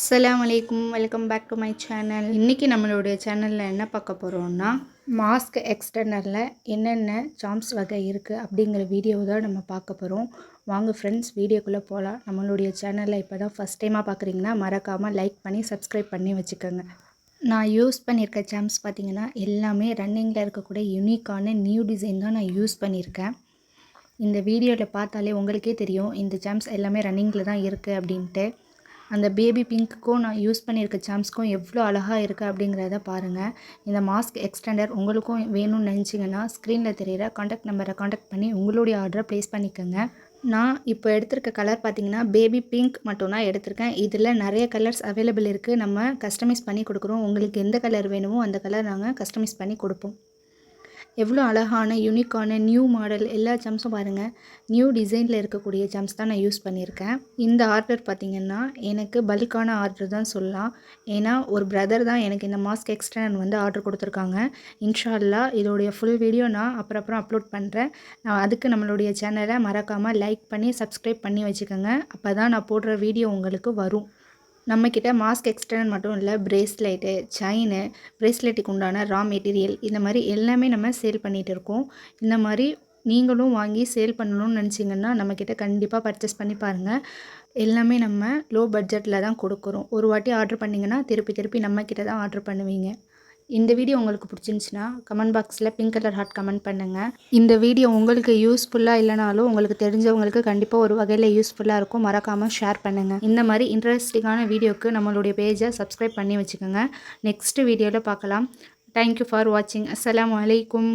அஸ்ஸலாமு அலைக்கும், welcome back to my channel. இன்றைக்கி நம்மளுடைய சேனலில் என்ன பார்க்க போகிறோம்னா, மாஸ்க் எக்ஸ்டர்னரில் என்னென்ன சாம்ஸ் வகை இருக்குது அப்படிங்கிற வீடியோ தான் நம்ம பார்க்க போகிறோம். வாங்க ஃப்ரெண்ட்ஸ், வீடியோக்குள்ளே போகலாம். நம்மளுடைய சேனலில் இப்போ தான் ஃபஸ்ட் டைமாக பார்க்குறீங்கன்னா மறக்காமல் லைக் பண்ணி சப்ஸ்கிரைப் பண்ணி வச்சுக்கோங்க. நான் யூஸ் பண்ணியிருக்க சாம்ஸ் பார்த்திங்கன்னா எல்லாமே ரன்னிங்கில் இருக்கக்கூடிய யூனிக்கான நியூ டிசைன் தான் நான் யூஸ் பண்ணியிருக்கேன். இந்த வீடியோவில் பார்த்தாலே உங்களுக்கே தெரியும் இந்த சாம்ஸ் எல்லாமே ரன்னிங்கில் தான் இருக்குது அப்படின்ட்டு. அந்த பேபி பிங்க்குக்கும் நான் யூஸ் பண்ணியிருக்க சாம்ஸ்க்கும் எவ்வளோ அழகாக இருக்குது அப்படிங்கிறத பாருங்கள். இந்த மாஸ்க் எக்ஸ்டெண்டர் உங்களுக்கும் வேணும்னு நினச்சிங்கன்னா ஸ்க்ரீனில் தெரிகிற காண்டாக்ட் நம்பரை காண்டாக்ட் பண்ணி உங்களுடைய ஆர்டரை ப்ளேஸ் பண்ணிக்கோங்க. நான் இப்போ எடுத்திருக்க கலர் பார்த்திங்கன்னா பேபி பிங்க் மட்டும் தான் எடுத்திருக்கேன். இதில் நிறைய கலர்ஸ் அவைலபிள் இருக்குது. நம்ம கஸ்டமைஸ் பண்ணி கொடுக்குறோம். உங்களுக்கு எந்த கலர் வேணுமோ அந்த கலர் நாங்கள் கஸ்டமைஸ் பண்ணி கொடுப்போம். எவ்வளோ அழகான யூனிக்கான நியூ மாடல் எல்லா சாம்ஸும் பாருங்கள். நியூ டிசைனில் இருக்கக்கூடிய சாம்ஸ் தான் நான் யூஸ் பண்ணியிருக்கேன். இந்த ஆர்டர் பார்த்திங்கன்னா எனக்கு பல்கான ஆர்டர் தான் சொல்லலாம். ஏன்னா ஒரு பிரதர் தான் எனக்கு இந்த மாஸ்க் எக்ஸ்டெண்டர் வந்து ஆர்டர் கொடுத்துருக்காங்க. இன்ஷா அல்லாஹ் இதோடைய ஃபுல் வீடியோ நான் அப்புறம் அப்லோட் பண்ணுறேன். அதுக்கு நம்மளுடைய சேனலை மறக்காமல் லைக் பண்ணி சப்ஸ்கிரைப் பண்ணி வச்சுக்கோங்க. அப்போ தான் நான் போடுற வீடியோ உங்களுக்கு வரும். நம்மக்கிட்ட மாஸ்க் எக்ஸ்டெண்டர் மட்டும் இல்லை, பிரேஸ்லெட்டு, செயினு, பிரேஸ்லெட்டுக்கு உண்டான ரா மெட்டீரியல் இந்த மாதிரி எல்லாமே நம்ம சேல் பண்ணிகிட்டு இருக்கோம். இந்த மாதிரி நீங்களும் வாங்கி சேல் பண்ணணும்னு நினச்சிங்கன்னா நம்மக்கிட்ட கண்டிப்பாக பர்ச்சேஸ் பண்ணி பாருங்கள். எல்லாமே நம்ம லோ பட்ஜெட்டில் தான் கொடுக்குறோம். ஒரு வாட்டி ஆர்டர் பண்ணிங்கன்னா திருப்பி நம்மக்கிட்ட தான் ஆர்டர் பண்ணுவீங்க. இந்த வீடியோ உங்களுக்கு பிடிச்சிருந்துச்சின்னா கமெண்ட் பாக்ஸில் பிங்க் கலர் ஹார்ட் கமெண்ட் பண்ணுங்கள். இந்த வீடியோ உங்களுக்கு யூஸ்ஃபுல்லாக இல்லைனாலும் உங்களுக்கு தெரிஞ்சவங்களுக்கு கண்டிப்பாக ஒரு வகையில் யூஸ்ஃபுல்லாக இருக்கும். மறக்காமல் ஷேர் பண்ணுங்கள். இந்த மாதிரி இன்ட்ரெஸ்டிங்கான வீடியோக்கு நம்மளுடைய பேஜை சப்ஸ்கிரைப் பண்ணி வச்சுக்கோங்க. நெக்ஸ்ட் வீடியோவில் பார்க்கலாம். தேங்க்யூ ஃபார் வாட்சிங். அஸ்ஸலாமு அலைக்கும்.